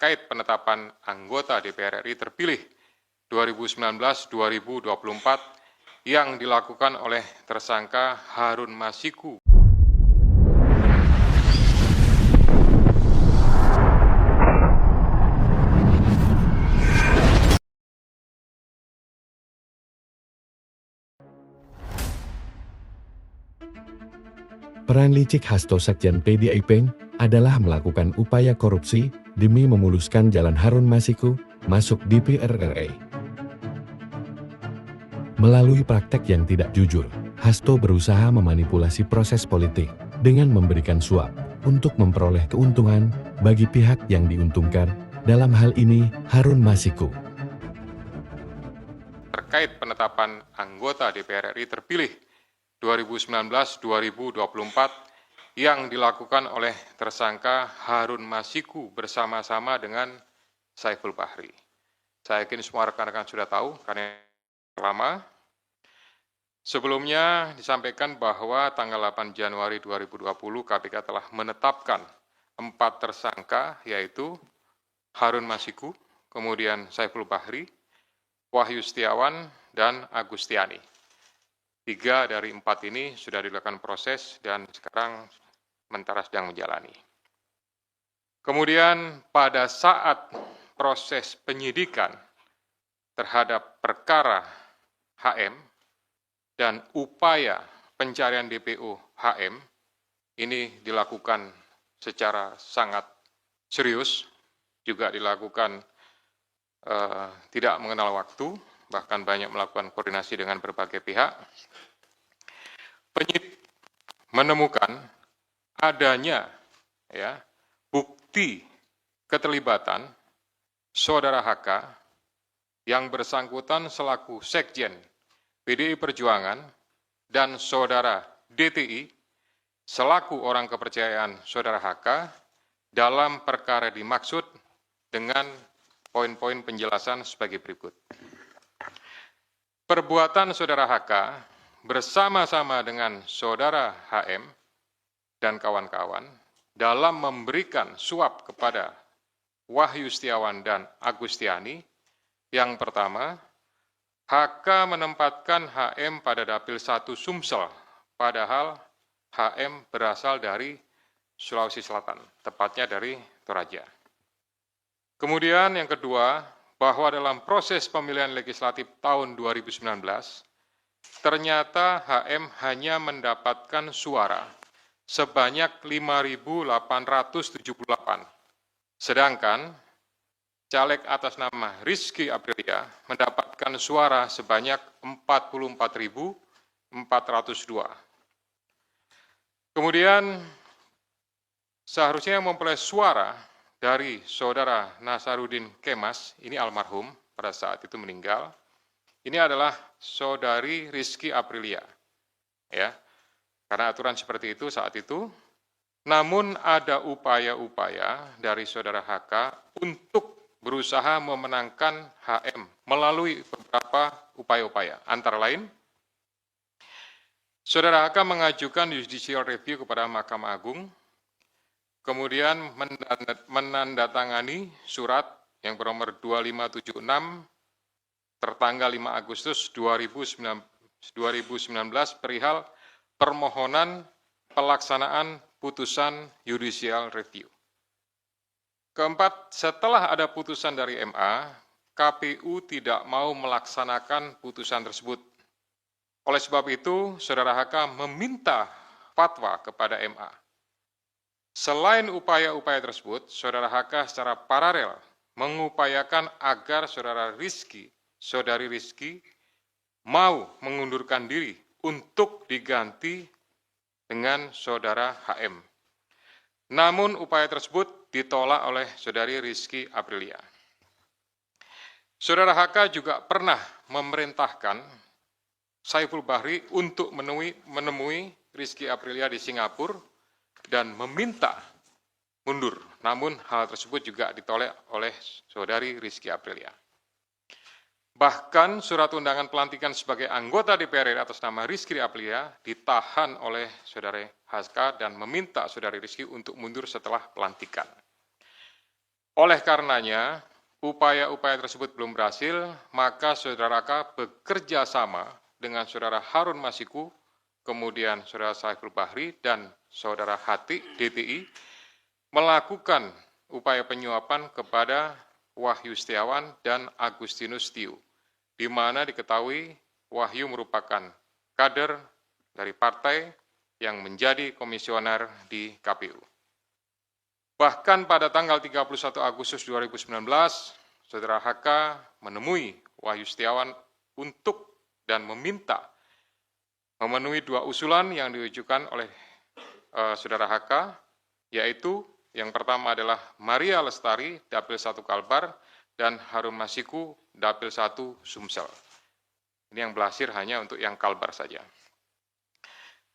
terkait penetapan anggota DPR RI terpilih 2019-2024 yang dilakukan oleh tersangka Harun Masiku. Peran licik Hasto Sekjen PDIP adalah melakukan upaya korupsi demi memuluskan jalan Harun Masiku masuk DPR RI. Melalui praktek yang tidak jujur, Hasto berusaha memanipulasi proses politik dengan memberikan suap untuk memperoleh keuntungan bagi pihak yang diuntungkan, dalam hal ini Harun Masiku. Terkait penetapan anggota DPR RI terpilih 2019-2024 yang dilakukan oleh tersangka Harun Masiku bersama-sama dengan Saiful Bahri. Saya yakin semua rekan-rekan sudah tahu karena lama. Sebelumnya disampaikan bahwa tanggal 8 Januari 2020 KPK telah menetapkan 4 tersangka yaitu Harun Masiku, kemudian Saiful Bahri, Wahyu Setiawan, dan Agustiani. 3 dari 4 ini sudah dilakukan proses dan sekarang sementara sedang menjalani. Kemudian pada saat proses penyidikan terhadap perkara HM dan upaya pencarian DPO HM ini dilakukan secara sangat serius, juga dilakukan tidak mengenal waktu, bahkan banyak melakukan koordinasi dengan berbagai pihak. Penyidik menemukan adanya bukti keterlibatan saudara HK yang bersangkutan selaku Sekjen PDI Perjuangan dan saudara DTI selaku orang kepercayaan saudara HK dalam perkara dimaksud dengan poin-poin penjelasan sebagai berikut. Perbuatan saudara HK bersama-sama dengan saudara HM dan kawan-kawan dalam memberikan suap kepada Wahyu Setiawan dan Agustiani. Yang pertama, HK menempatkan HM pada Dapil 1 Sumsel, padahal HM berasal dari Sulawesi Selatan, tepatnya dari Toraja. Kemudian yang kedua, bahwa dalam proses pemilihan legislatif tahun 2019, ternyata HM hanya mendapatkan suara sebanyak 5.878, sedangkan caleg atas nama Rizky Aprilia mendapatkan suara sebanyak 44.402. Kemudian seharusnya memperoleh suara dari saudara Nasaruddin Kemas, ini almarhum pada saat itu meninggal, ini adalah saudari Rizky Aprilia. Ya, karena aturan seperti itu saat itu, namun ada upaya-upaya dari saudara HK untuk berusaha memenangkan HM melalui beberapa upaya-upaya. Antara lain, saudara HK mengajukan judicial review kepada Mahkamah Agung, kemudian menandatangani surat yang bernomor 2576 tertanggal 5 Agustus 2019 perihal permohonan pelaksanaan putusan judicial review. Keempat, setelah ada putusan dari MA, KPU tidak mau melaksanakan putusan tersebut. Oleh sebab itu, saudara HK meminta fatwa kepada MA. Selain upaya-upaya tersebut, saudara HK secara paralel mengupayakan agar saudari Rizky mau mengundurkan diri untuk diganti dengan saudara HM. Namun upaya tersebut ditolak oleh saudari Rizky Aprilia. Saudara HK juga pernah memerintahkan Saiful Bahri untuk menemui Rizky Aprilia di Singapura dan meminta mundur. Namun hal tersebut juga ditolak oleh saudari Rizky Aprilia. Bahkan surat undangan pelantikan sebagai anggota DPR RI atas nama Rizky Aprilia ditahan oleh saudari HK dan meminta saudari Rizky untuk mundur setelah pelantikan. Oleh karenanya, upaya-upaya tersebut belum berhasil, maka Saudara Raka bekerja sama dengan Saudara Harun Masiku, kemudian Saudara Saiful Bahri, dan Saudara Hati, DTI, melakukan upaya penyuapan kepada Wahyu Setiawan dan Agustinus Tio, di mana diketahui Wahyu merupakan kader dari partai yang menjadi komisioner di KPU. Bahkan pada tanggal 31 Agustus 2019, Saudara HK menemui Wahyu Setiawan untuk dan meminta memenuhi dua usulan yang diajukan oleh Saudara HK, yaitu yang pertama adalah Maria Lestari, Dapil 1 Kalbar, dan Harun Masiku, Dapil 1 Sumsel. Ini yang berhasil hanya untuk yang Kalbar saja.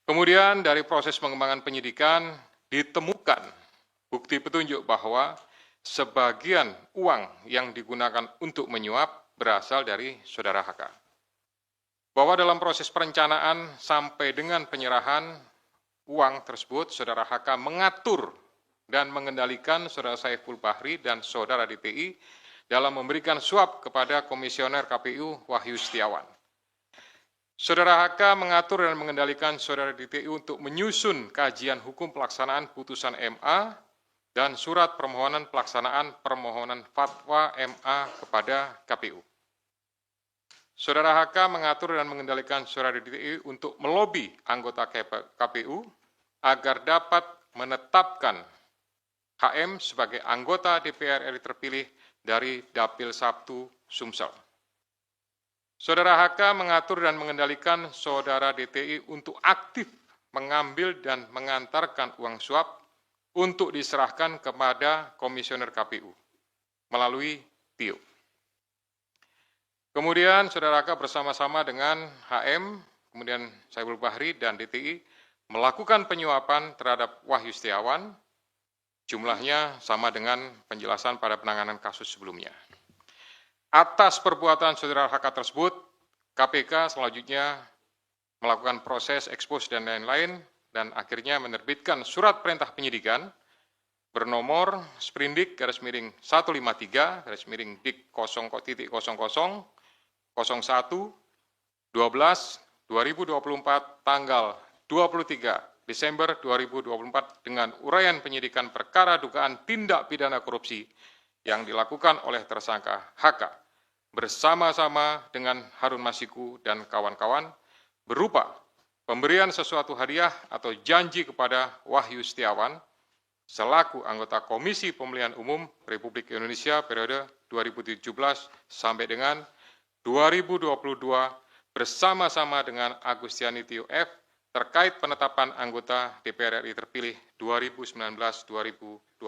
Kemudian dari proses pengembangan penyidikan ditemukan bukti petunjuk bahwa sebagian uang yang digunakan untuk menyuap berasal dari Saudara HK. Bahwa dalam proses perencanaan sampai dengan penyerahan uang tersebut, Saudara HK mengatur dan mengendalikan Saudara Saiful Bahri dan Saudara DTI dalam memberikan suap kepada Komisioner KPU Wahyu Setiawan. Saudara HK mengatur dan mengendalikan Saudara DTI untuk menyusun kajian hukum pelaksanaan putusan MA dan surat permohonan pelaksanaan permohonan fatwa MA kepada KPU. Saudara HK mengatur dan mengendalikan Saudara DTI untuk melobi anggota KPU agar dapat menetapkan HM sebagai anggota DPR RI terpilih dari Dapil 1 Sumsel. Saudara HK mengatur dan mengendalikan Saudara DTI untuk aktif mengambil dan mengantarkan uang suap untuk diserahkan kepada Komisioner KPU melalui Tio. Kemudian Saudara HK bersama-sama dengan HM, kemudian Saiful Bahri dan DTI melakukan penyuapan terhadap Wahyu Setiawan, jumlahnya sama dengan penjelasan pada penanganan kasus sebelumnya. Atas perbuatan Saudara HK tersebut, KPK selanjutnya melakukan proses ekspos dan lain-lain, dan akhirnya menerbitkan surat perintah penyidikan bernomor Sprindik /153/Dik 0.0001 12/2024 tanggal 23 Desember 2024 dengan uraian penyidikan perkara dugaan tindak pidana korupsi yang dilakukan oleh tersangka HK bersama-sama dengan Harun Masiku dan kawan-kawan berupa pemberian sesuatu hadiah atau janji kepada Wahyu Setiawan selaku anggota Komisi Pemilihan Umum Republik Indonesia periode 2017 sampai dengan 2022 bersama-sama dengan Agustiani Tio F terkait penetapan anggota DPR RI terpilih 2019-2024